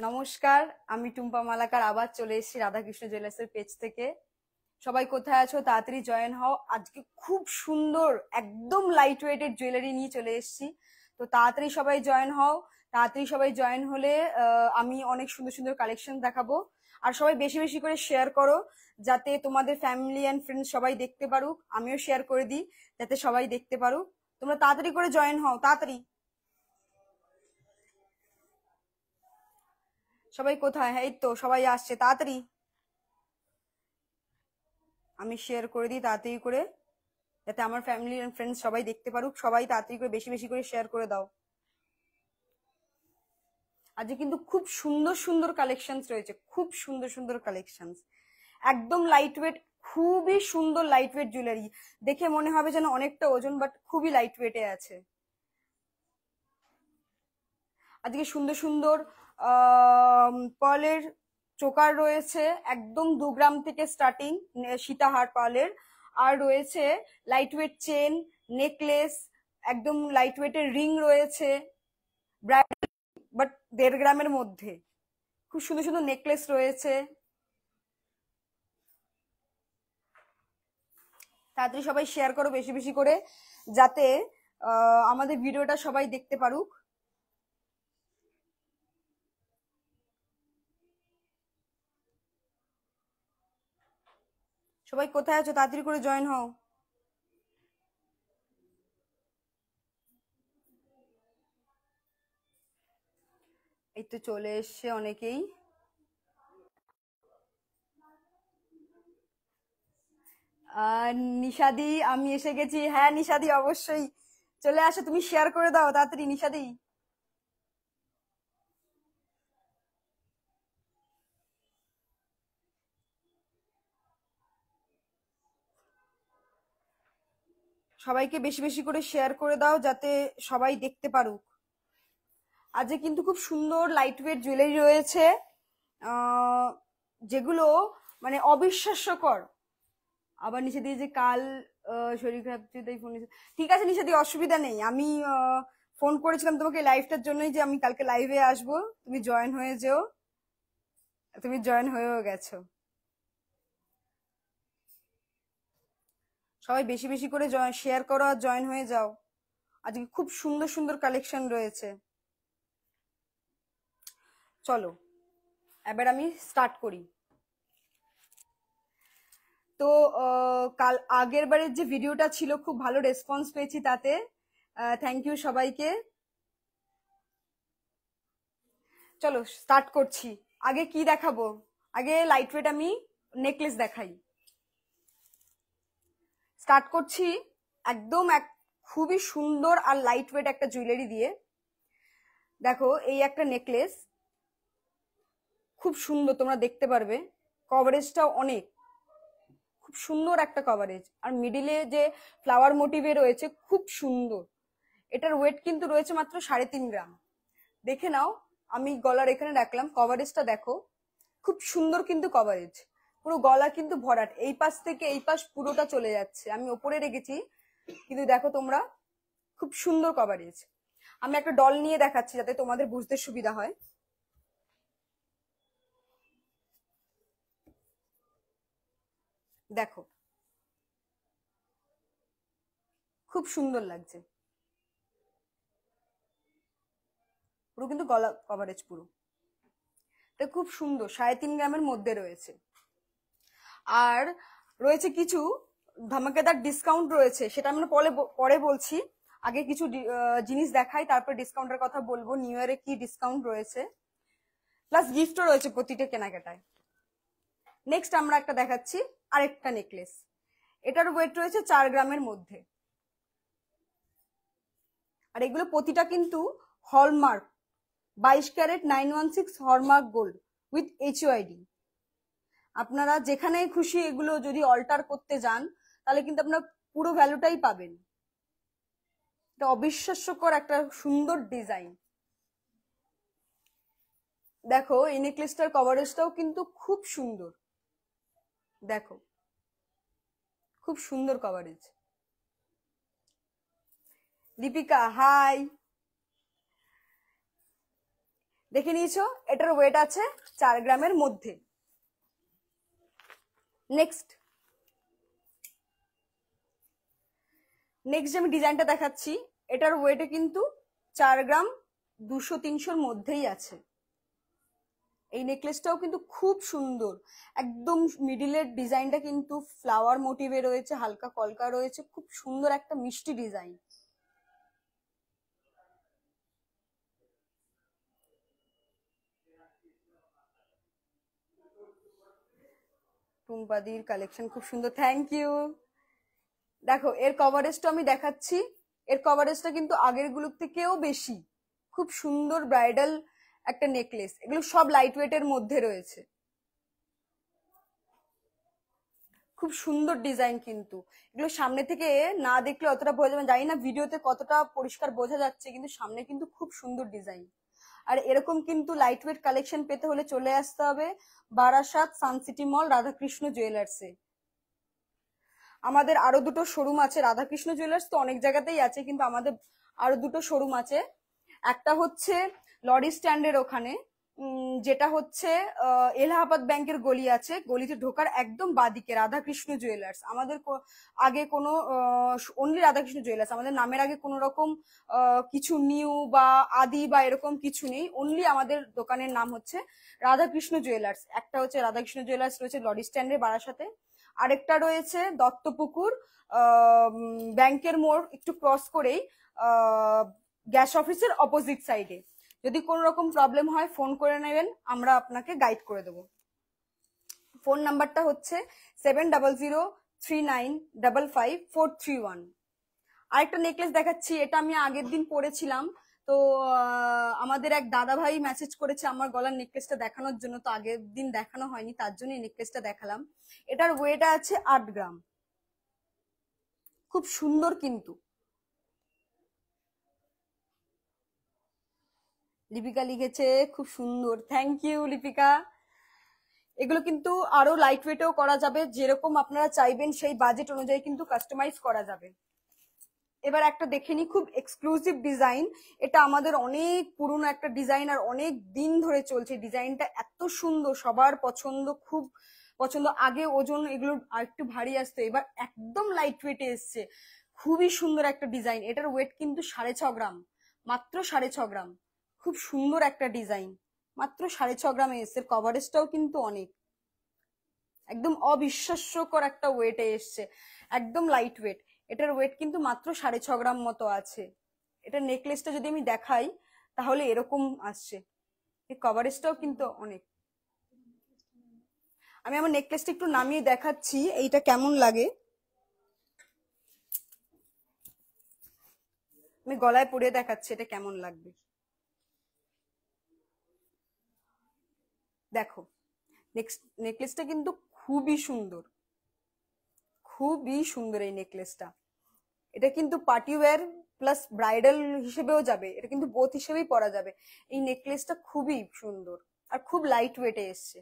নমস্কার, আমি টুম্পা মালাকার আবার চলে এসেছি রাধাকৃষ্ণ জুয়েলার্সের পেজ থেকে। সবাই কোথায় আছো? তাড়াতাড়ি জয়েন হও। আজকে খুব সুন্দর একদম লাইট ওয়েটেড জুয়েলারি নিয়ে চলে এসেছি, তো তাড়াতাড়ি সবাই জয়েন হও। তাড়াতাড়ি সবাই জয়েন হলে আমি অনেক সুন্দর সুন্দর কালেকশন দেখাবো। আর সবাই বেশি বেশি করে শেয়ার করো, যাতে তোমাদের ফ্যামিলি অ্যান্ড ফ্রেন্ডস সবাই দেখতে পারুক। আমিও শেয়ার করে দিই যাতে সবাই দেখতে পারুক। তোমরা তাড়াতাড়ি করে জয়েন হও, তাড়াতাড়ি। সবাই কোথায়? এই তো সবাই আসছে, তাড়াতাড়ি। আমি শেয়ার করে দিই তাড়াতাড়ি করে, যাতে আমার ফ্যামিলি এন্ড ফ্রেন্ডস সবাই দেখতে পারুক। সবাই তাড়াতাড়ি করে বেশি বেশি করে শেয়ার করে দাও। আজকে কিন্তু খুব সুন্দর সুন্দর কালেকশনস রয়েছে, খুব সুন্দর সুন্দর কালেকশনস, একদম লাইট ওয়েট, খুবই সুন্দর লাইট ওয়েট জুয়েলারি। দেখে মনে হবে যেন অনেকটা ওজন, বাট খুবই লাইট ওয়েটে আছে। আজকে সুন্দর সুন্দর পার্লের চোকার রয়েছে, একদম 2 গ্রাম থেকে স্টার্টিং সীতাহার পার্লের। আর রয়েছে লাইট ওয়েট চেন, নেকলেস, একদম লাইট ওয়েটের রিং রয়েছে, ব্রাইডাল, বাট 1.5 গ্রামের মধ্যে। খুব সুন্দর সুন্দর নেকলেস রয়েছে। তাড়াতাড়ি সবাই শেয়ার করো বেশি বেশি করে, যাতে আমাদের ভিডিওটা সবাই দেখতে পারুক। সবাই কোথায় আছো? তাড়াতাড়ি করে জয়েন হও। এই তো চলে এসছে অনেকেই। নিশাদি, আমি এসে গেছি। হ্যাঁ নিশাদি, অবশ্যই চলে আসো। তুমি শেয়ার করে দাও তাড়াতাড়ি নিশাদি। সবাইকে বেশি বেশি করে শেয়ার করে দাও, যাতে সবাই দেখতে পারুক। আজকে কিন্তু খুব সুন্দর লাইট ওয়েট জুয়েলারি রয়েছে, যেগুলো মানে অবিশ্বাস্যকর। আবার নিচে দিয়ে যে কাল শরীর খারাপ, তাই ফোন। ঠিক আছে নিচে দিয়ে অসুবিধা নেই। আমি ফোন করেছিলাম তোমাকে লাইভটার জন্যই, যে আমি কালকে লাইভে আসবো, তুমি জয়েন হয়ে যেও। তুমি জয়েন হয়েও গেছো। সবাই বেশি বেশি করে শেয়ার করো আর জয়েন হয়ে যাও। আজকে খুব সুন্দর সুন্দর কালেকশন রয়েছে। চলো এবার আমি স্টার্ট করি। তো কাল আগের বারের যে ভিডিওটা ছিল, খুব ভালো রেসপন্স পেয়েছি, তাতে থ্যাংক ইউ সবাইকে। চলো স্টার্ট করছি। আগে কি দেখাবো? আগে লাইট ওয়েট আমি নেকলেস দেখাই। স্টার্ট করছি একদম খুবই সুন্দর আর লাইট ওয়েট একটা জুয়েলারি দিয়ে। দেখো এই একটা নেকলেস, খুব সুন্দর, তোমরা দেখতে পারবে কভারেজটাও অনেক, খুব সুন্দর একটা কভারেজ। আর মিডিলে যে ফ্লাওয়ার মোটিভে রয়েছে, খুব সুন্দর। এটার ওয়েট কিন্তু রয়েছে মাত্র 3.5 গ্রাম। দেখে নাও, আমি গলার এখানে রাখলাম, কভারেজটা দেখো, খুব সুন্দর কিন্তু কভারেজ। পুরো গলা কিন্তু ভরাট, এই পাশ থেকে এই পাশ পুরোটা চলে যাচ্ছে। আমি ওপরে রেখেছি, কিন্তু দেখো তোমরা, খুব সুন্দর কভারেজ। আমি একটা ডল নিয়ে দেখাচ্ছি যাতে তোমাদের বুঝতে সুবিধা হয়। দেখো খুব সুন্দর লাগছে, পুরো কিন্তু গলা কভারেজ পুরো। এটা খুব সুন্দর, 3.5 গ্রামের মধ্যে রয়েছে। আর রয়েছে কিছু ধামাকেদার ডিসকাউন্ট রয়েছে, সেটা আমরা পরে বলছি। আগে কিছু জিনিস দেখাই, তারপর ডিসকাউন্টের কথা বলবো। নিউ ইয়ারে কি ডিসকাউন্ট রয়েছে, প্লাস গিফটও রয়েছে প্রতিটা কেনাকাটায়। নেক্সট আমরা একটা দেখাচ্ছি, আরেকটা নেকলেস। এটার ওয়েট রয়েছে 4 গ্রামের মধ্যে। আর এগুলো প্রতিটা কিন্তু hallmark, 22 carat 916 hallmark gold with HUID। আপনারা যেখানেই খুশি এগুলো যদি অল্টার করতে যান, তাহলে কিন্তু আপনার পুরো ভ্যালুটাই পাবেন। এটা অবিশ্বাস্যকর একটা সুন্দর ডিজাইন। দেখো এই নেকলেসটার কভারেজটাও কিন্তু খুব সুন্দর। দেখো খুব সুন্দর কভারেজ। দীপিকা হাই। দেখে নিয়েছো, এটার ওয়েট আছে 4 গ্রামের মধ্যে। নেক্সট যে আমি ডিজাইনটা দেখাচ্ছি, এটার ওয়েটে কিন্তু 4 গ্রাম 200-300 মধ্যেই আছে। এই নেকলেসটাও কিন্তু খুব সুন্দর, একদম মিডিলের ডিজাইনটা কিন্তু ফ্লাওয়ার মোটিভে রয়েছে, হালকা কলকা রয়েছে, খুব সুন্দর একটা মিষ্টি ডিজাইন। টুম্পাদির কালেকশন খুব সুন্দর, থ্যাংক ইউ। দেখো এর কভারেজটা আমি দেখাচ্ছি, এর কভারেজটা কিন্তু আগের গুলোর থেকেও বেশি। খুব সুন্দর ব্রাইডাল একটা নেকলেস, এগুলো সব লাইট ওয়েটের মধ্যে রয়েছে। খুব সুন্দর ডিজাইন, কিন্তু এগুলো সামনে থেকে না দেখলে অতটা বোঝা যাবে, জানি না ভিডিওতে কতটা পরিষ্কার বোঝা যাচ্ছে, কিন্তু সামনে কিন্তু খুব সুন্দর ডিজাইন। আর এরকম কিন্তু লাইট ওয়েট কালেকশন পেতে হলে চলে আসতে হবে বারাসাত সানসিটি মল রাধাকৃষ্ণ জুয়েলার্সে। আমাদের আরো দুটো শোরুম আছে, রাধাকৃষ্ণ জুয়েলার্স তো অনেক জায়গাতেই আছে, কিন্তু আমাদের আরো দুটো শোরুম আছে। একটা হচ্ছে লরি স্ট্যান্ডের ওখানে, যেটা হচ্ছে এলাহাবাদ ব্যাংকের গলি আছে, গলিতে ঢোকার একদম বাদিকে রাধাকৃষ্ণ জুয়েলার্স। আমাদের আগে কোনো অনলি রাধাকৃষ্ণ জুয়েলার্স, আমাদের নামের আগে কোনো রকম কিছু নিউ বা আদি বা এরকম কিছু নেই, অনলি আমাদের দোকানের নাম হচ্ছে রাধাকৃষ্ণ জুয়েলার্স। একটা হচ্ছে রাধাকৃষ্ণ জুয়েলার্স রয়েছে লরি স্ট্যান্ডের বারাসাতে, আরেকটা রয়েছে দত্তপুকুর ব্যাংকের মোড় একটু ক্রস করেই গ্যাস অফিসের অপোজিট সাইডে। যদি কোনো রকম প্রবলেম হয় ফোন করে নেবেন, আমরা আপনাকে গাইড করে দেবো। ফোন নাম্বারটা হচ্ছে 7003955431। আরেকটা নেকলেস দেখাচ্ছি, এটা আমি আগের দিন পরেছিলাম, তো আমাদের এক দাদা ভাই মেসেজ করেছে আমার গলার নেকলেসটা দেখানোর জন্য, তো আগের দিন দেখানো হয়নি, তার জন্য এই নেকলেসটা দেখালাম। এটার ওয়েট আছে 8 গ্রাম, খুব সুন্দর কিন্তু। লিপিকা লিখেছে খুব সুন্দর, থ্যাংক ইউ লিপিকা। এগুলো কিন্তু আরো লাইট ওয়েটেও করা যাবে, যেরকম আপনারা চাইবেন সেই বাজেট অনুযায়ী কিন্তু কাস্টমাইজ করা যাবে। এবার একটা দেখে নি, খুব এক্সক্লুসিভ ডিজাইন, এটা আমাদের অনেক পুরনো একটা ডিজাইন আর অনেক দিন ধরে চলছে। ডিজাইনটা এত সুন্দর, সবার পছন্দ, খুব পছন্দ। আগে ওজন এগুলো আরেকটু ভারী আসতো, এবার একদম লাইট ওয়েটে এসছে, খুবই সুন্দর একটা ডিজাইন। এটার ওয়েট কিন্তু 6.5 গ্রাম, মাত্র 6.5 গ্রাম। খুব সুন্দর একটা ডিজাইন, মাত্র 6.5 গ্রামে এসছে। কভারেজটাও কিন্তু অনেক, একদম অবিশ্বাস্যকর একটা ওয়েটে এসছে, একদম লাইট ওয়েট। এটার ওয়েট কিন্তু মাত্র 6.5 গ্রাম মতো আছে। এটা নেকলেসটা যদি আমি দেখাই তাহলে এরকম আসছে, এই কভারেজটাও কিন্তু অনেক। আমি আমার নেকলেসটা একটু নামিয়ে দেখাচ্ছি এইটা কেমন লাগে। আমি গলায় পরিয়ে দেখাচ্ছি এটা কেমন লাগবে। দেখো নেকলেসটা কিন্তু খুবই সুন্দর, খুবই সুন্দর এই নেকলেসটা। এটা কিন্তু পার্টি ওয়্যার প্লাস ব্রাইডাল হিসেবেও যাবে, এটা কিন্তু বোথ হিসেবেই পরা যাবে। এই নেকলেসটা খুবই সুন্দর আর খুব লাইট ওয়েটে এসছে।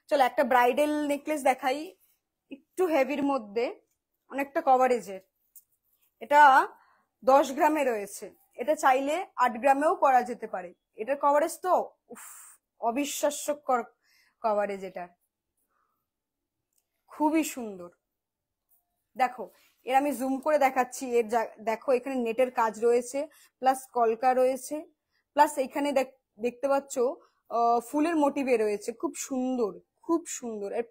চলো একটা ব্রাইডাল নেকলেস দেখাই, একটু হেভির মধ্যে, অনেকটা কভারেজের। এটা 10 গ্রামে রয়েছে, এটা চাইলে 8 গ্রামেও করা যেতে পারে। এটার কভারেজ তো উফ, অবিশ্বাস্যকর কভারেজ, এটা খুবই সুন্দর। দেখো এর আমি জুম করে দেখাচ্ছি, এর দেখো এখানে নেটের কাজ রয়েছে, প্লাস কলকা রয়েছে, প্লাস এখানে দেখতে পাচ্ছ ফুলের মোটিভে রয়েছে, খুব সুন্দর, খুব সুন্দর। এর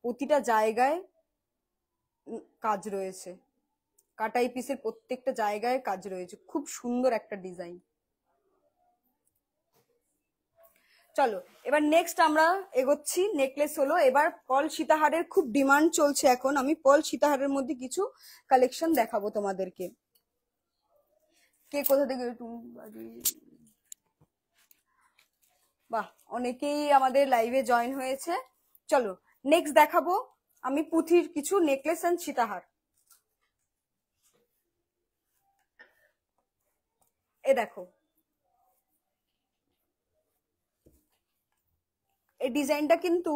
প্রতিটা জায়গায় কাজ রয়েছে, কাটাই পিসের প্রত্যেকটা জায়গায় কাজ রয়েছে, খুব সুন্দর একটা ডিজাইন। চলো এবার নেক্সট আমরা এগোচ্ছি। নেকলেস হলো এবার পল সীতাহারের খুব ডিমান্ড চলছে এখন, আমি পল সীতাহারের মধ্যে কিছু কালেকশন দেখাবো তোমাদেরকে। কে কোথা থেকে, বাহ অনেকেই আমাদের লাইভে জয়েন হয়েছে। চলো নেক্সট দেখাবো আমি পুঁথির কিছু নেকলেস এন্ড সীতাহার। এ দেখো এই ডিজাইনটা কিন্তু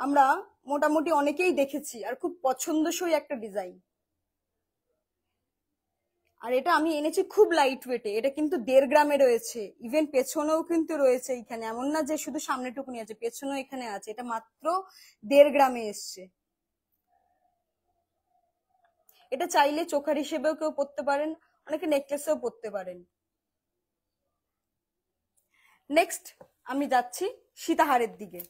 আমরা মোটামুটি অনেকেই দেখেছি আর খুব পছন্দসই একটা ডিজাইন। আর এটা আমি এনেছি খুব লাইট ওয়েটে, এটা কিন্তু 1.5 গ্রামে রয়েছে, ইভেন পেছনেও কিন্তু রয়েছে এখানে, এমন না যে শুধু সামনেটুকুনি আছে, পেছনেও এখানে আছে, এটা মাত্র 1.5 গ্রামে এসছে। এটা চাইলে চোখার হিসেবেও কেউ পরতে পারেন, অনেকে নেকলেসেও পরতে পারেন। নেক্সট আমি যাচ্ছি সীতাহারের দিকে।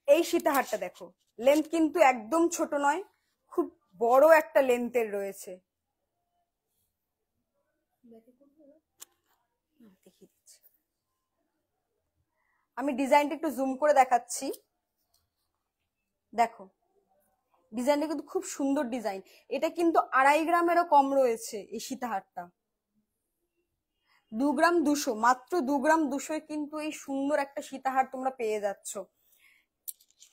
এই সীতাহারটা দেখো, লেন্থ কিন্তু একদম ছোট নয়, খুব বড় একটা লেন্থের রয়েছে। আমি ডিজাইনটা একটু জুম করে দেখাচ্ছি, দেখো ডিজাইনটা কিন্তু খুব সুন্দর ডিজাইন। এটা কিন্তু 2.5 গ্রামেরও কম রয়েছে এই সীতাহারটা, 2 গ্রাম 200, মাত্র 2 গ্রাম 200 কিন্তু এই সুন্দর একটা সীতাহার তোমরা পেয়ে যাচ্ছ।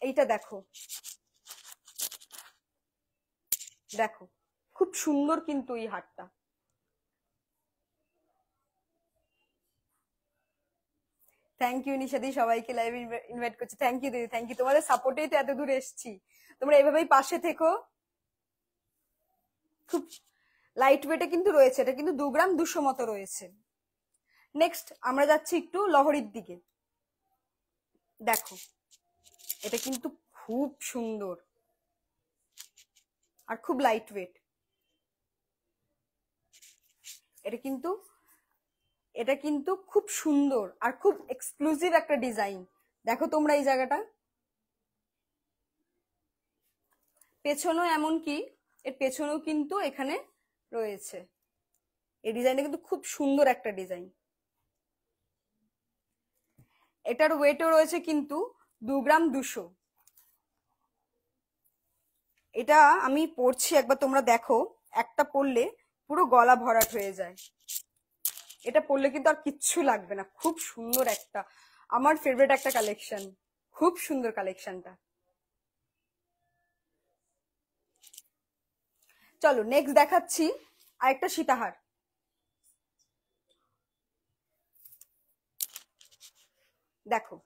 এইটা দেখো, দেখো খুব সুন্দর কিন্তু এই হারটা। থ্যাংক ইউ নিশাদি, সবাইকে লাইভ ইনভাইট করছি। থ্যাংক ইউ দিদি, থ্যাংক ইউ, তোমাদের সাপোর্টেই তো এত দূর এসেছি, তোমরা এভাবেই পাশে থেকো। খুব লাইট ওয়েটে কিন্তু রয়েছে, এটা কিন্তু 2 গ্রাম 200 মতো রয়েছে। নেক্সট আমরা যাচ্ছি একটু লহরীর দিকে। দেখো এটা কিন্তু খুব সুন্দর আর খুব লাইট ওয়েট। এটা কিন্তু খুব সুন্দর আর খুব এক্সক্লুসিভ একটা ডিজাইন। দেখো তোমরা এই জায়গাটা, পেছনেও এমনকি এর পেছনেও কিন্তু এখানে রয়েছে। এই ডিজাইনটা কিন্তু খুব সুন্দর একটা ডিজাইন। এটার ওয়েটও রয়েছে কিন্তু 2 গ্রাম 200। এটা আমি পরছি, একবার তোমরা দেখো, একটা পরলে পুরো গলা ভরাট হয়ে যায়, এটা পরলে কিন্তু আর কিচ্ছু লাগবে না। খুব সুন্দর একটা, আমার ফেভারিট একটা কালেকশন, খুব সুন্দর কালেকশনটা। চলো নেক্সট দেখাচ্ছি আরেকটা সীতাহার। দেখো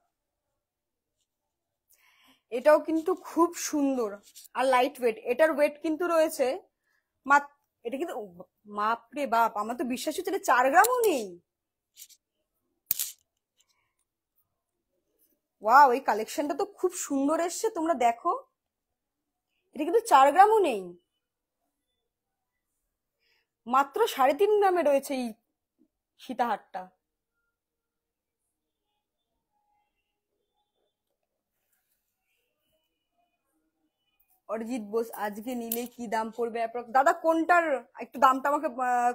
এটাও কিন্তু খুব সুন্দর আর লাইট ওয়েট। এটার ওয়েট কিন্তু রয়েছে এটা কিন্তু বাপরে বাপ, আমার তো বিশ্বাস হচ্ছে এটা 4 গ্রামও নেই। ওয়াও, এই কালেকশনটা তো খুব সুন্দর এসছে, তোমরা দেখো এটা কিন্তু 4 গ্রামও নেই, মাত্র 3.5 গ্রামে রয়েছে এই সীতাহারটা। অরিজিৎ বোস, আজকে নিলে কি দাম পড়বে দাদা? কোনটার একটু দামটা আমাকে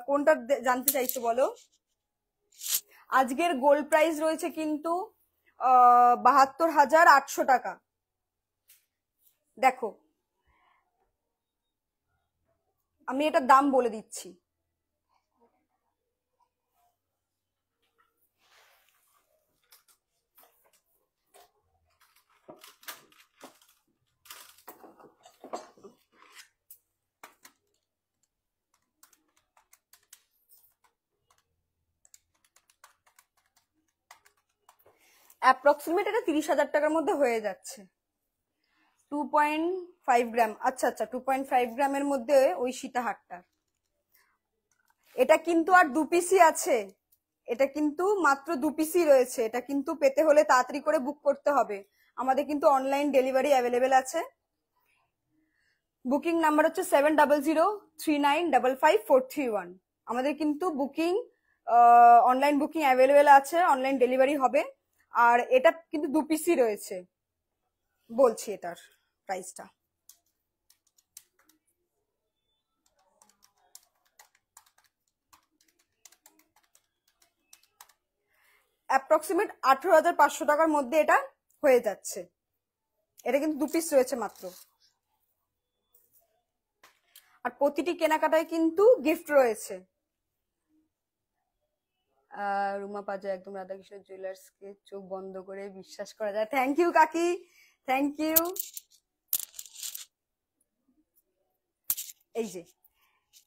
কোনটার জানতে চাইছো বলো? আজকের গোল্ড প্রাইস রয়েছে কিন্তু 72,800 টাকা। দেখো আমি এটার দাম বলে দিচ্ছি, অ্যাপ্রক্সিমেট এটা 30,000 টাকার মধ্যে হয়ে যাচ্ছে। 2.5 গ্রাম, আচ্ছা আচ্ছা, 2.5 গ্রামের মধ্যে ওই সীতাহারটা। এটা কিন্তু আর 2 পিসই আছে, এটা কিন্তু মাত্র 2 পিসই রয়েছে। এটা কিন্তু পেতে হলে তাড়াতাড়ি করে বুক করতে হবে, আমাদের কিন্তু অনলাইন ডেলিভারি অ্যাভেলেবেল আছে। বুকিং নাম্বার হচ্ছে 7003955431। আমাদের কিন্তু বুকিং অনলাইন বুকিং অ্যাভেলেবেল আছে, অনলাইন ডেলিভারি হবে। আর এটা কিন্তু 2 পিসই রয়েছে। বলছি এটার প্রাইসটা, অ্যাপ্রক্সিমেট 18,500 টাকার মধ্যে এটা হয়ে যাচ্ছে। এটা কিন্তু 2 পিস রয়েছে মাত্র, আর প্রতিটি কেনাকাটায় কিন্তু গিফট রয়েছে। রুমা পাজা, একদম রাধাকৃষ্ণ জুয়েলার্স কে চোখ বন্ধ করে বিশ্বাস করা যায়। থ্যাংক ইউ কাকি, থ্যাংক ইউ। এই যে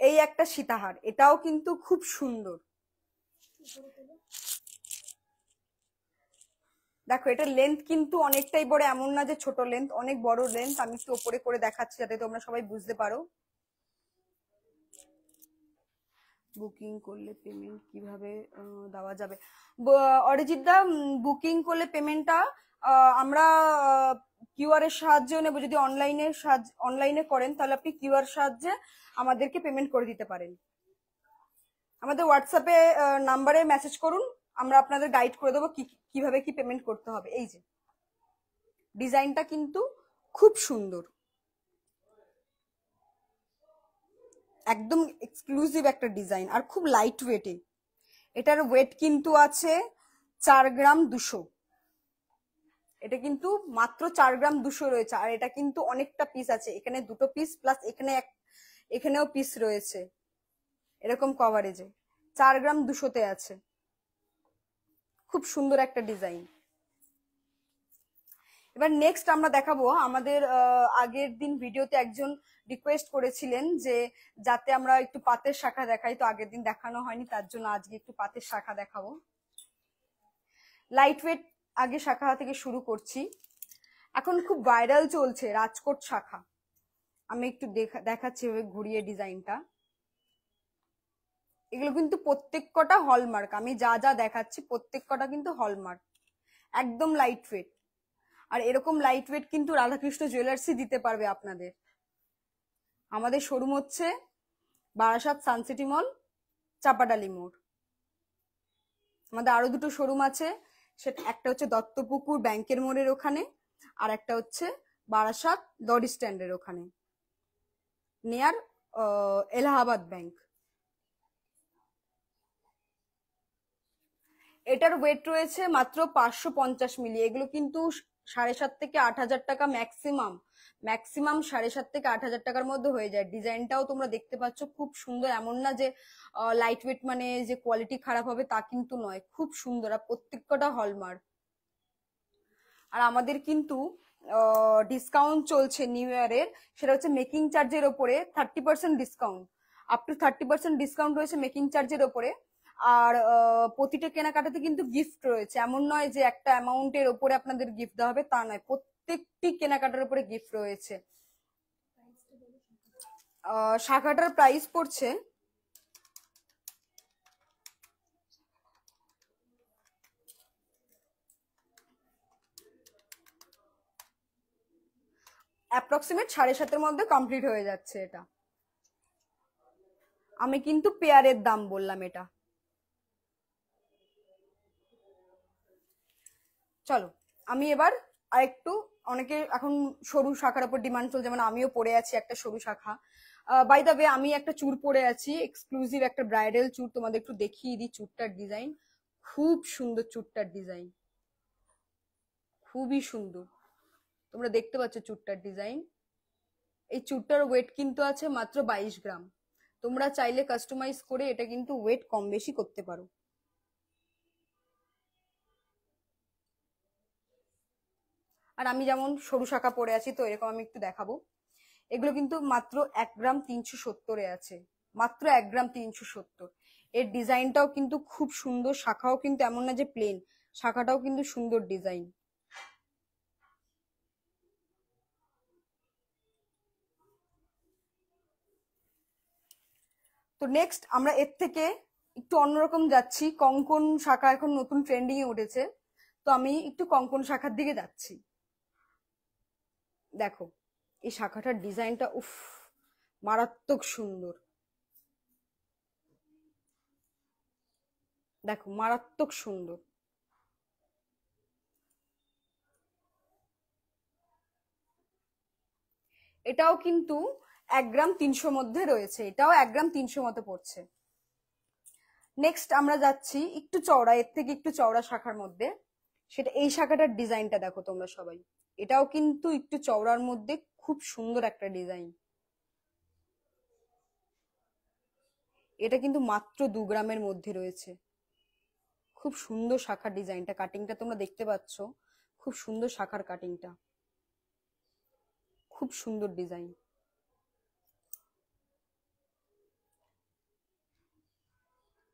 এই একটা সীতাহার, এটাও কিন্তু খুব সুন্দর। দেখো এটার লেন্থ কিন্তু অনেকটাই বড়, এমন না যে ছোট লেন্থ, অনেক বড় লেন্থ। আমি একটু ওপরে করে দেখাচ্ছি যাতে তোমরা সবাই বুঝতে পারো। বুকিং করলে পেমেন্ট কিভাবে দেওয়া যাবে? অরিজিৎ দা, বুকিং করলে পেমেন্টটা আমরা কিউআর এর সাহায্যে নেব। যদি অনলাইনে করেন তাহলে আপনি কিউআর সাহায্যে আমাদেরকে পেমেন্ট করে দিতে পারেন। আমাদের হোয়াটসঅ্যাপে নাম্বারে মেসেজ করুন, আমরা আপনাদের গাইড করে দেবো কিভাবে কি পেমেন্ট করতে হবে। এই যে ডিজাইনটা কিন্তু খুব সুন্দর, একদম এক্সক্লুসিভ একটা ডিজাইন আর খুব লাইট ওয়েটে। এটার ওয়েট কিন্তু আছে 4 গ্রাম 200। এটা কিন্তু মাত্র 4 গ্রাম 200 রয়েছে। আর এটা কিন্তু অনেকটা পিস আছে, এখানে 2টো পিস প্লাস এখানেও পিস রয়েছে এরকম কভারেজে। 4 গ্রাম 200তে আছে, খুব সুন্দর একটা ডিজাইন। এবার নেক্সট আমরা দেখাবো, আমাদের আগের দিন ভিডিওতে একজন রিকোয়েস্ট করেছিলেন যে যাতে আমরা একটু পাতের শাখা দেখাই, তো আগের দিন দেখানো হয়নি, তার জন্য আজকে একটু পাতের শাখা দেখাবো। লাইট ওয়েট আগে শাখা থেকে শুরু করছি। এখন খুব ভাইরাল চলছে রাজকোট শাখা। আমি একটু দেখাচ্ছি ঘুরিয়ে ডিজাইনটা। এগুলো কিন্তু প্রত্যেক কটা হলমার্ক, আমি যা যা দেখাচ্ছি প্রত্যেক কটা কিন্তু হলমার্ক, একদম লাইট ওয়েট। আর এরকম লাইট ওয়েট কিন্তু রাধাকৃষ্ণ জুয়েলার্সই দিতে পারবে আপনাদের। আমাদের শোরুম হচ্ছে বারাসাত সানসিটি মল, চাপাডালি মোড়। আমাদের আরো দুটো শোরুম আছে, সেটা একটা হচ্ছে দত্তপুকুর ব্যাংকের মোড়ের ওখানে, আর একটা হচ্ছে বারাসাত দড়ি স্ট্যান্ডের ওখানে, নিয়ার এলাহাবাদ ব্যাংক। এটার ওয়েট রয়েছে মাত্র 550 মিলি। এগুলো কিন্তু 7,500 থেকে 8,000 টাকা ম্যাক্সিমাম 7,500 থেকে 8,000 টাকার মধ্যে হয়ে যায়। ডিজাইনটাও তোমরা দেখতে পাচ্ছ খুব সুন্দর, এমন না যে লাইট ওয়েট মানে যে কোয়ালিটি খারাপ হবে তা কিন্তু নয়, খুব সুন্দর আর প্রত্যেকটা হলমার্ক। আর আমাদের কিন্তু ডিসকাউন্ট চলছে নিউ ইয়ারের, সেটা হচ্ছে মেকিং চার্জের ওপরে 30% ডিসকাউন্ট, আপ টু 30% ডিসকাউন্ট রয়েছে মেকিং চার্জের ওপরে। আর প্রতিটা কেনাকাটাতে কিন্তু গিফট রয়েছে, এমন নয় যে একটা অ্যামাউন্টের ওপরে আপনাদের গিফট দেওয়া হবে, তা নয়, প্রত্যেকটি কেনাকাটার উপরে গিফট রয়েছে। শাখাটার প্রাইস পড়ছে অ্যাপ্রক্সিমেট 7,500-এর মধ্যে কমপ্লিট হয়ে যাচ্ছে এটা। আমি কিন্তু পেয়ারের দাম বললাম এটা। চলো আমি এবার আরেকটু, অনেকে এখন সরু শাখার উপর ডিমান্ড চলছে, যেমন আমিও পরে আছি একটা সরু শাখা। বাই দ্য ওয়ে আমি একটা চুড় পরে আছি, এক্সক্লুসিভ একটা ব্রাইডাল চুড়, তোমাদের একটু দেখিয়ে দিই চুড়টার ডিজাইন। খুব সুন্দর চুড়টার ডিজাইন, খুবই সুন্দর, তোমরা দেখতে পাচ্ছ চুড়টার ডিজাইন। এই চুড়টার ওয়েট কিন্তু আছে মাত্র 22 গ্রাম। তোমরা চাইলে কাস্টমাইজ করে এটা কিন্তু ওয়েট কম বেশি করতে পারো। আর আমি যেমন সরু শাখা পরে আছি, তো এরকম আমি একটু দেখাবো। এগুলো কিন্তু মাত্র 1 গ্রাম 370-এ আছে, মাত্র 1 গ্রাম 370। এর ডিজাইনটাও কিন্তু খুব সুন্দর, শাখাও কিন্তু এমন না যে প্লেন, শাখাটাও কিন্তু সুন্দর ডিজাইন। তো নেক্সট আমরা এর থেকে একটু অন্যরকম যাচ্ছি, কঙ্কন শাখা এখন নতুন ট্রেন্ডিং এ উঠেছে, তো আমি একটু কঙ্কন শাখার দিকে যাচ্ছি। দেখো এই শাখাটার ডিজাইনটা উফ, মারাত্মক সুন্দর। দেখো মারাত্মক সুন্দর। এটাও কিন্তু 1 গ্রাম 300 মধ্যে রয়েছে, এটাও 1 গ্রাম 300 মতো পড়ছে। নেক্সট আমরা যাচ্ছি একটু চওড়া, এর থেকে একটু চওড়া শাখার মধ্যে, সেটা এই শাখাটার ডিজাইনটা দেখো তোমরা সবাই। এটাও কিন্তু একটু চওড়ার মধ্যে খুব সুন্দর একটা ডিজাইন। এটা কিন্তু মাত্র 2 গ্রামের মধ্যে রয়েছে। খুব সুন্দর শাখার ডিজাইনটা, কাটিংটা তোমরা দেখতে পাচ্ছ, খুব সুন্দর শাখার কাটিংটা, খুব সুন্দর ডিজাইন।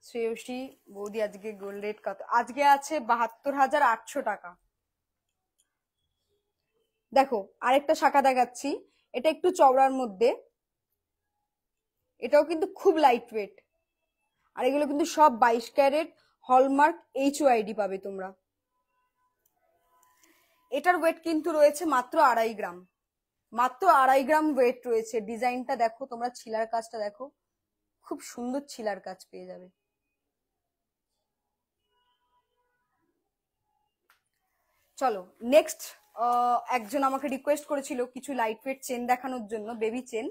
শ্রেয়সী বৌদি আজকে গোল্ড রেট কত? আজকে আছে 72,800 টাকা। দেখো আরেকটা শাখা দেখাচ্ছি, এটা একটু চওড়ার মধ্যে, এটাও কিন্তু খুব লাইট ওয়েট। আর এগুলো কিন্তু সব 22 ক্যারেট হলমার্ক HOID পাবে তোমরা। এটার ওয়েট কিন্তু রয়েছে মাত্র 2.5 গ্রাম, মাত্র 2.5 গ্রাম ওয়েট রয়েছে। ডিজাইনটা দেখো তোমরা, ছিলার কাজটা দেখো, খুব সুন্দর ছিলার কাজ পেয়ে যাবে। চলো নেক্সট, একজন আমাকে রিকোয়েস্ট করেছিল কিছু লাইট ওয়েট চেন দেখানোর জন্য, বেবি চেন।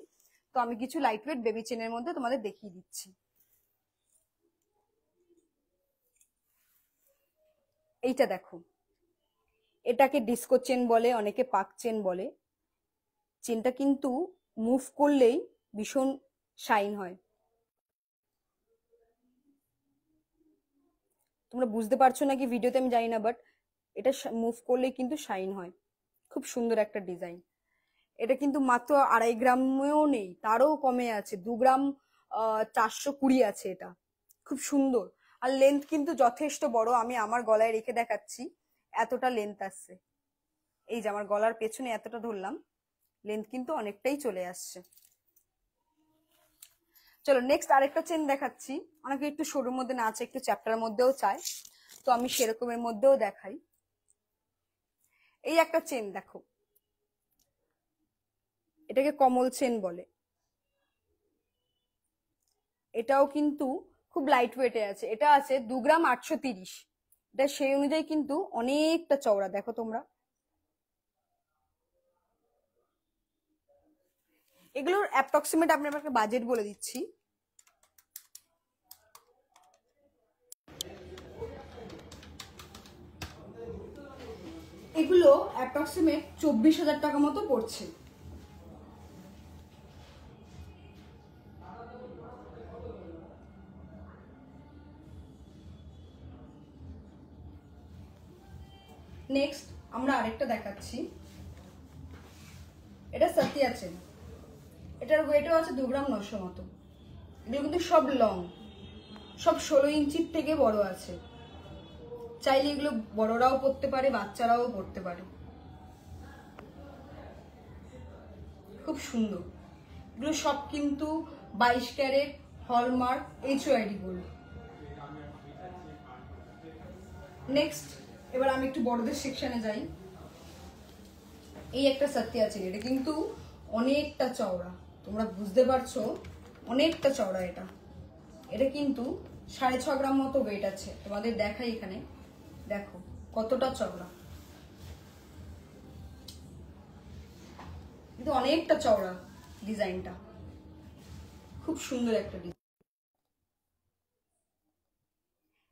তো আমি কিছু লাইট ওয়েট বেবি চেনের মধ্যে তোমাদের দেখিয়ে দিচ্ছি। এইটা দেখো, এটাকে ডিস্কো চেন বলে, অনেকে পাক চেন বলে। চেনটা কিন্তু মুভ করলেই ভীষণ শাইন হয়। তোমরা বুঝতে পারছো নাকি ভিডিওতে আমি জানি না, বাট এটা মুভ করলেই কিন্তু শাইন হয়। খুব সুন্দর একটা ডিজাইন। এটা কিন্তু মাত্র 2.5 গ্রামেও নেই, তারও কমে আছে, 2 গ্রাম 420 আছে। এটা খুব সুন্দর। আর লেন্থ কিন্তু যথেষ্ট বড়, আমি আমার গলায় রেখে দেখাচ্ছি, এতটা লেন্থ আসছে। এই যে আমার গলার পেছনে এতটা ধরলাম, লেন্থ কিন্তু অনেকটাই চলে আসছে। চলো নেক্সট আরেকটা চেন দেখাচ্ছি। অনেকে একটু সরুর মধ্যে না আছে, একটু চ্যাপ্টার মধ্যেও চায়, তো আমি সেরকমের মধ্যেও দেখাই। এই একটা চেন দেখো, এটাকে কমল চেন বলে। এটাও কিন্তু খুব লাইট ওয়েটে আছে, এটা আছে 2 গ্রাম 830। এটা সেই অনুযায়ী কিন্তু অনেকটা চওড়া, দেখো তোমরা। এগুলোর অ্যাপ্রক্সিমেট আমি আপনাকে বাজেট বলে দিচ্ছি। এগুলো অ্যাপ্রক্সিমেট 24,000 টাকা মতো পড়ছে। নেক্সট আমরা আরেকটা দেখাচ্ছি, এটা সাতিয়া চেন। এটার ওয়েটও আছে 2 গ্রাম 900 মতো। এগুলো কিন্তু সব লং, সব 16 ইঞ্চির থেকে বড় আছে। চাইলে এগুলো বড়রাও পড়তে পারে, বাচ্চারাও পড়তে পারে। খুব সুন্দর। এগুলো সব কিন্তু 22 carat hallmark HOID gold. Next এবার আমি একটু বড়দের সেকশনে যাই। এই একটা সাতিয়া চেন, এটা কিন্তু অনেকটা চওড়া, তোমরা বুঝতে পারছো, অনেকটা চওড়া। এটা এটা কিন্তু 6.5 গ্রাম মতো ওয়েট আছে। তোমাদের দেখাই, এখানে দেখো কতটা চওড়া, কিন্তু অনেকটা চওড়া ডিজাইনটা। খুব সুন্দর একটা ডিজাইন।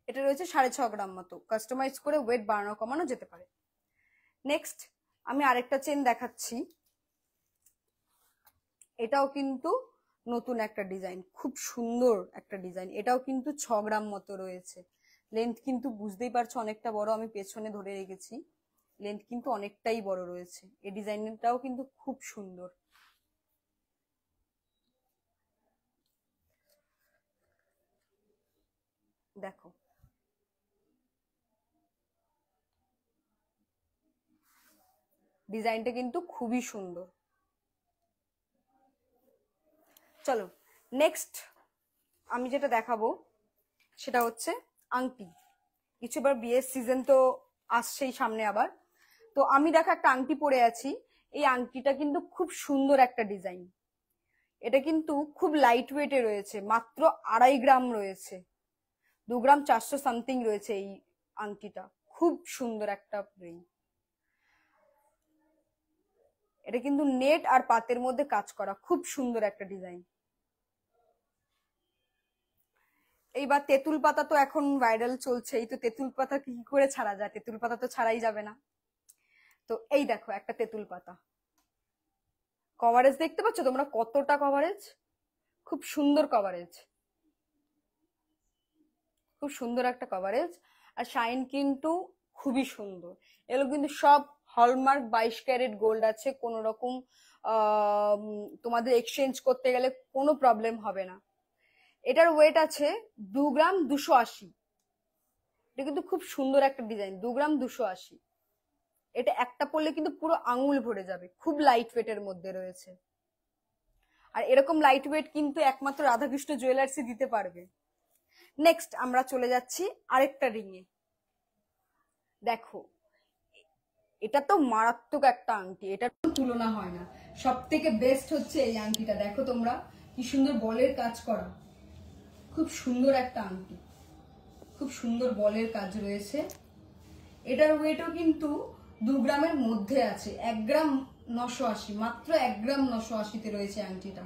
এটা রয়েছে 6.5 গ্রাম মতো, কাস্টমাইজ করে ওয়েট বাড়ানো কমানো যেতে পারে। নেক্সট আমি আরেকটা চেন দেখাচ্ছি। এটাও কিন্তু নতুন একটা ডিজাইন, খুব সুন্দর একটা ডিজাইন। এটাও কিন্তু 6 গ্রাম মতো রয়েছে। লেন্থ কিন্তু বুঝতেই পারছো অনেকটা বড়, আমি পেছনে ধরে রেখেছি, লেন্থ কিন্তু অনেকটাই বড় রয়েছে। এই ডিজাইনটাও কিন্তু খুব সুন্দর। দেখো ডিজাইনটা কিন্তু খুবই সুন্দর। চলো নেক্সট আমি যেটা দেখাবো সেটা হচ্ছে আংটি। কিছু এবার বিয়ের সিজন তো আসছেই সামনে আবার, তো আমি দেখো একটা আংটি পরে আছি। এই আংটিটা কিন্তু খুব সুন্দর একটা ডিজাইন। এটা কিন্তু খুব লাইট ওয়েটে রয়েছে, মাত্র 2.5 গ্রাম রয়েছে, 2 গ্রাম 400 সামথিং রয়েছে এই আংটিটা। খুব সুন্দর একটা রিং। এটা কিন্তু নেট আর পাতের মধ্যে কাজ করা, খুব সুন্দর একটা ডিজাইন। এইবার তেঁতুল পাতা তো এখন ভাইরাল চলছে, এই তো তেঁতুল পাতা কি করে ছাড়া যায়, তেঁতুল পাতা তো ছাড়াই যাবে না। তো এই দেখো একটা তেঁতুল পাতা, কভারেজ দেখতে পাচ্ছ তোমরা কতটা কভারেজ, খুব সুন্দর কভারেজ, খুব সুন্দর একটা কভারেজ। আর শাইন কিন্তু খুবই সুন্দর। এগুলো কিন্তু সব হলমার্ক 22 ক্যারেট গোল্ড আছে, কোন রকম তোমাদের এক্সচেঞ্জ করতে গেলে কোনো প্রবলেম হবে না। এটার ওয়েট আছে 2 গ্রাম 280। এটা কিন্তু খুব সুন্দর একটা ডিজাইন, 2 গ্রাম 280। এটা একটা পরলে কিন্তু পুরো আঙুল ভরে যাবে, খুব লাইট ওয়েটের মধ্যে রয়েছে। আর এরকম লাইট ওয়েট কিন্তু একমাত্র রাধাকৃষ্ণ জুয়েলার্সই দিতে পারবে। নেক্সট আমরা চলে যাচ্ছি আরেকটা রিং এ। দেখো এটা তো মারাত্মক একটা আংটি, এটা তুলনা হয় না। সব থেকে বেস্ট হচ্ছে এই আংটিটা, দেখো তোমরা কি সুন্দর বলের কাজ করা, খুব সুন্দর একটা আংটি, খুব সুন্দর বলের কাজ রয়েছে। এটার ওয়েটও কিন্তু 2 গ্রামের মধ্যে আছে, 1 গ্রাম 980, মাত্র 1 গ্রাম 980-তে রয়েছে আংটিটা।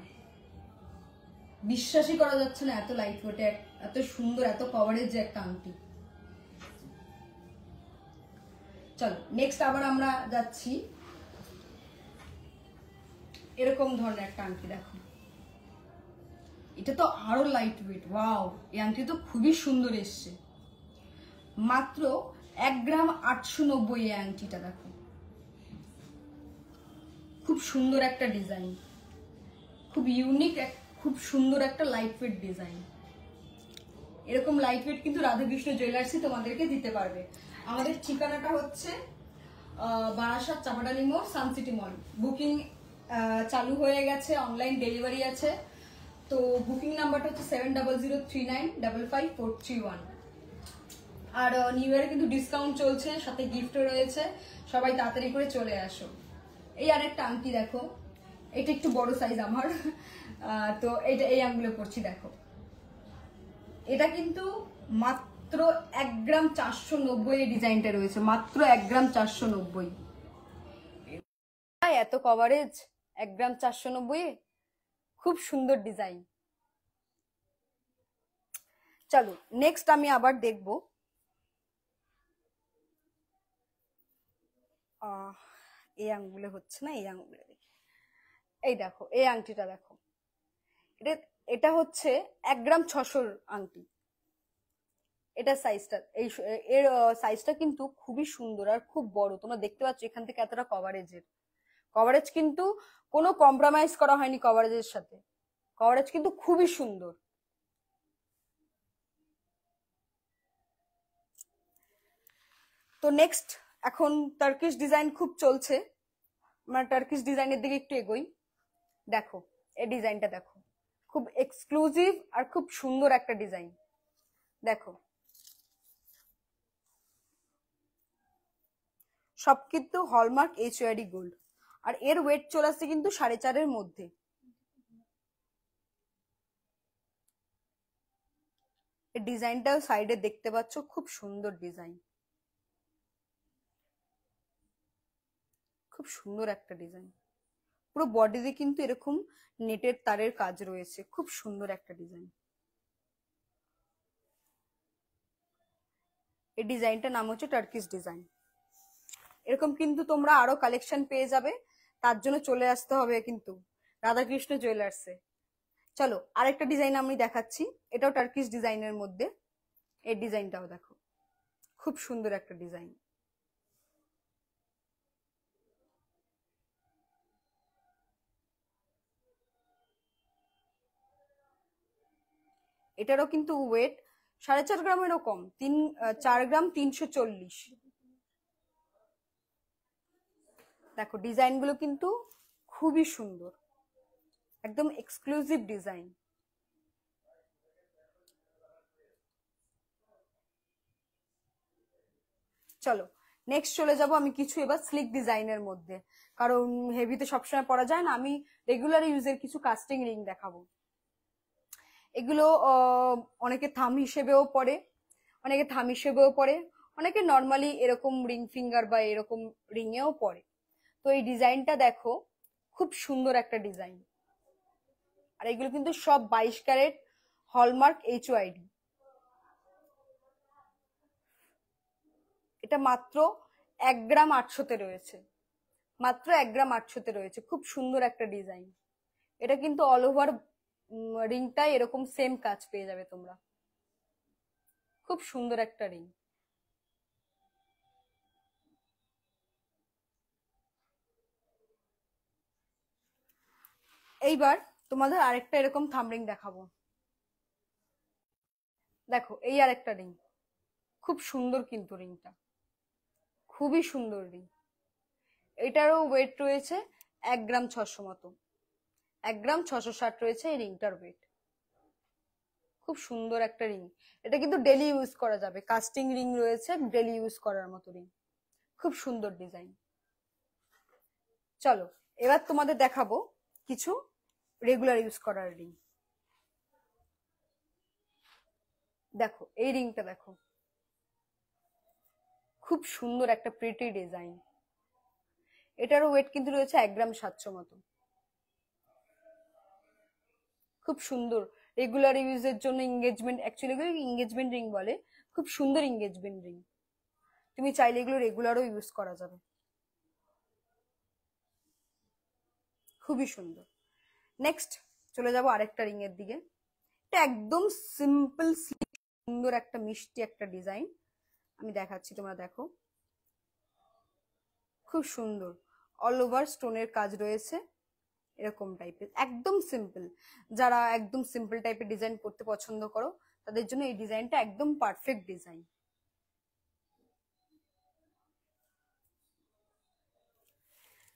বিশ্বাসই করা যাচ্ছে না এত লাইট ওয়েটে, এত সুন্দর, এত কভারেজ যে একটা আংটি। চলো নেক্সট আবার আমরা যাচ্ছি এরকম ধরনের একটা আংটি। দেখো এটা তো আরো লাইট ওয়েট, ওয়াও, এই আংটি তো খুবই সুন্দর এসছে। মাত্র 1 গ্রাম 890 এই আংটিটা। দেখো খুব সুন্দর একটা ডিজাইন, খুব ইউনিক, খুব সুন্দর একটা লাইট ওয়েট ডিজাইন। এরকম লাইট ওয়েট কিন্তু রাধাকৃষ্ণ জুয়েলার্সই তোমাদেরকে দিতে পারবে। আমাদের ঠিকানাটা হচ্ছে বারাসাত চাপাডালি মোড়, সানসিটি মল। বুকিং চালু হয়ে গেছে, অনলাইন ডেলিভারি আছে। তো বুকিং নাম্বারটা হচ্ছে 7003955431। আর নিউ ইয়ারে কিন্তু ডিসকাউন্ট চলছে, সাথে গিফটও রয়েছে, সবাই তাড়াতাড়ি করে চলে আসো। এই আরেকটা আংটি দেখো, এটা একটু বড় সাইজ আমার, তো এই আঙ্গুলে পড়ছি। দেখো এটা কিন্তু মাত্র 1 গ্রাম 490 এই ডিজাইনটা রয়েছে, মাত্র 1 গ্রাম 490। এত কভারেজ 1 গ্রাম 490, খুব সুন্দর ডিজাইন। চলো নেক্সট আমি আবার দেখব এই আঙ্গুলে হচ্ছে না, এই আঙ্গুলে দেখি। এই দেখো এই আংটিটা দেখো, এটা হচ্ছে 1 গ্রাম 600 আংটি। এটা সাইজটা, এর সাইজটা কিন্তু খুবই সুন্দর আর খুব বড়। তোমরা দেখতে পাচ্ছ এখান থেকে এতটা কভারেজ কিন্তু কোনো কম্প্রোমাইজ করা হয়নি কভারেজের সাথে, কভারেজ কিন্তু খুবই সুন্দর। তো নেক্সট এখন টার্কিশ ডিজাইন খুব চলছে, আমরা টার্কিশ ডিজাইনের দিকে একটু এগোই। দেখো এই ডিজাইনটা দেখো, খুব এক্সক্লুসিভ আর খুব সুন্দর একটা ডিজাইন। দেখো সব কিন্তু হলমার্ক HYD গোল্ড, আর এর ওয়েট চলে আসছে কিন্তু 4.5-এর মধ্যে। এই ডিজাইনটাও সাইডে দেখতে পাচ্ছ, খুব সুন্দর ডিজাইন, খুব সুন্দর একটা ডিজাইন। পুরো বডিতে কিন্তু এরকম নেটের তারের কাজ রয়েছে, খুব সুন্দর একটা ডিজাইন। এই ডিজাইনটার নাম হচ্ছে টার্কিশ ডিজাইন। এরকম কিন্তু তোমরা আরো কালেকশন পেয়ে যাবে, তার জন্য চলে আসতে হবে কিন্তু রাধাকৃষ্ণ জুয়েলার্সে। চলো আরেকটা ডিজাইন আমি দেখাচ্ছি, এটাও টার্কিশ ডিজাইনের মধ্যে। এই ডিজাইনটাও দেখো, খুব সুন্দর একটা ডিজাইন। এটারও কিন্তু ওয়েট 4.5 গ্রামেরও কম, 4 গ্রাম 340। দেখো ডিজাইন গুলো কিন্তু খুবই সুন্দর, একদম এক্সক্লুসিভ ডিজাইন। চলো নেক্সট চলে যাব আমি কিছু এবার স্লিক ডিজাইনের মধ্যে, কারণ হেভিতে সবসময় পরা যায় না। আমি রেগুলার ইউজের কিছু কাস্টিং রিং দেখাবো। এগুলো অনেকে থাম হিসেবেও পরে, অনেকে নর্মালি এরকম রিং ফিঙ্গার বা এরকম রিং এও পরে। তো এই ডিজাইনটা দেখো, খুব সুন্দর একটা ডিজাইন। আর এগুলো কিন্তু সব 22 ক্যারেট হলমার্ক HYD। এটা মাত্র 1 গ্রাম 800-তে রয়েছে, মাত্র 1 গ্রাম 800-তে রয়েছে। খুব সুন্দর একটা ডিজাইন। এটা কিন্তু অল ওভার রিংটাই এরকম সেম কাজ পেয়ে যাবে তোমরা, খুব সুন্দর একটা রিং। এইবার তোমাদের আরেকটা এরকম থাম রিং দেখাবো। দেখো এই আরেকটা রিং, খুব সুন্দর কিন্তু রিংটা, খুবই সুন্দর রিং। এটারও ওয়েট রয়েছে 1 গ্রাম 600 মতো, 1 গ্রাম 660 রয়েছে এই রিংটার ওয়েট। খুব সুন্দর একটা রিং, এটা কিন্তু ডেলি ইউজ করা যাবে, কাস্টিং রিং রয়েছে, ডেলি ইউজ করার মতো রিং, খুব সুন্দর ডিজাইন। চলো এবার তোমাদের দেখাবো কিছু রেগুলার ইউজ করার রিং। দেখো এই রিংটা দেখো, খুব সুন্দর একটা প্রিটি ডিজাইন। এটারও ওয়েট কিন্তু রয়েছে 1 গ্রাম 700 মতো। খুব সুন্দর রেগুলার ইউজের জন্য, এঙ্গেজমেন্ট, অ্যাকচুয়ালি এঙ্গেজমেন্ট রিং বলে, খুব সুন্দর এঙ্গেজমেন্ট রিং। তুমি চাইলে এগুলো রেগুলারও ইউজ করা যাবে, খুবই সুন্দর। নেক্সট চলে যাব আরেকটা রিং এর দিকে। এটা একদম সিম্পল সুন্দর একটা মিষ্টি একটা ডিজাইন, আমি দেখাচ্ছি, তোমরা দেখো, খুব সুন্দর অল ওভার স্টোনের কাজ রয়েছে, এরকম টাইপের, একদম সিম্পল। যারা একদম সিম্পল টাইপের ডিজাইন করতে পছন্দ করো তাদের জন্য এই ডিজাইনটা একদম পারফেক্ট ডিজাইন।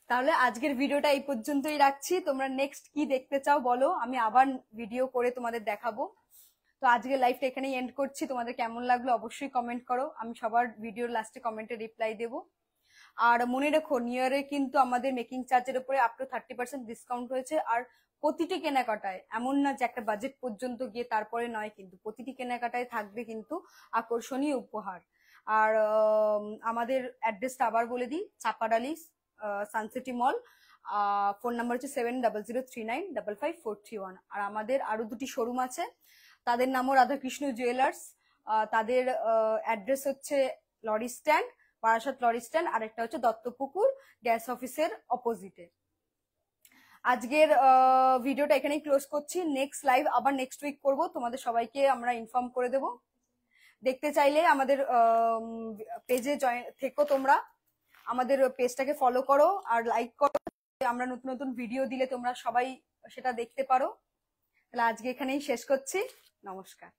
তাহলে আজকের ভিডিওটা এই পর্যন্তই রাখছি। তোমরা নেক্সট কি দেখতে চাও বলো, আমি আবার ভিডিও করে তোমাদের দেখাবো। তো আজকের লাইভটা এখানেই এন্ড করছি। তোমাদের কেমন লাগলো অবশ্যই কমেন্ট করো, আমি সবার ভিডিওর লাস্টে কমেন্টে রিপ্লাই দেবো। আর মনে রেখো নিউ ইয়ারে কিন্তু আমাদের মেকিং চার্জের উপরে আপ টু 30% ডিসকাউন্ট হয়েছে। আর প্রতিটি কেনাকাটায়, এমন না যে একটা বাজেট পর্যন্ত গিয়ে তারপরে নয়, কিন্তু প্রতিটি কেনাকাটায় থাকবে কিন্তু আকর্ষণীয় উপহার। আর আমাদের অ্যাড্রেসটা আবার বলে দিই, চাপাডালি সানসিটি মল, ফোন নাম্বার হচ্ছে 7003955431। আর আমাদের আরো দুটি শোরুম আছে, তাদের নামও রাধাকৃষ্ণ জুয়েলার্স। তাদের অ্যাড্রেস হচ্ছে lorry stand, Barasat lorry stand, আর একটা হচ্ছে দত্তপুকুর গ্যাস অফিসের অপোজিটে। আজকের ভিডিওটা এখানেই ক্লোজ করছি। নেক্সট লাইভ আবার নেক্সট উইক করব, তোমাদের সবাইকে আমরা ইনফর্ম করে দেব। দেখতে চাইলে আমাদের পেজে জয়েন থেকো, তোমরা আমাদের পেজটাকে ফলো করো আর লাইক করো, আমরা নতুন নতুন ভিডিও দিলে তোমরা সবাই সেটা দেখতে পারো। তাহলে আজকে এখানেই শেষ করছি, নমস্কার।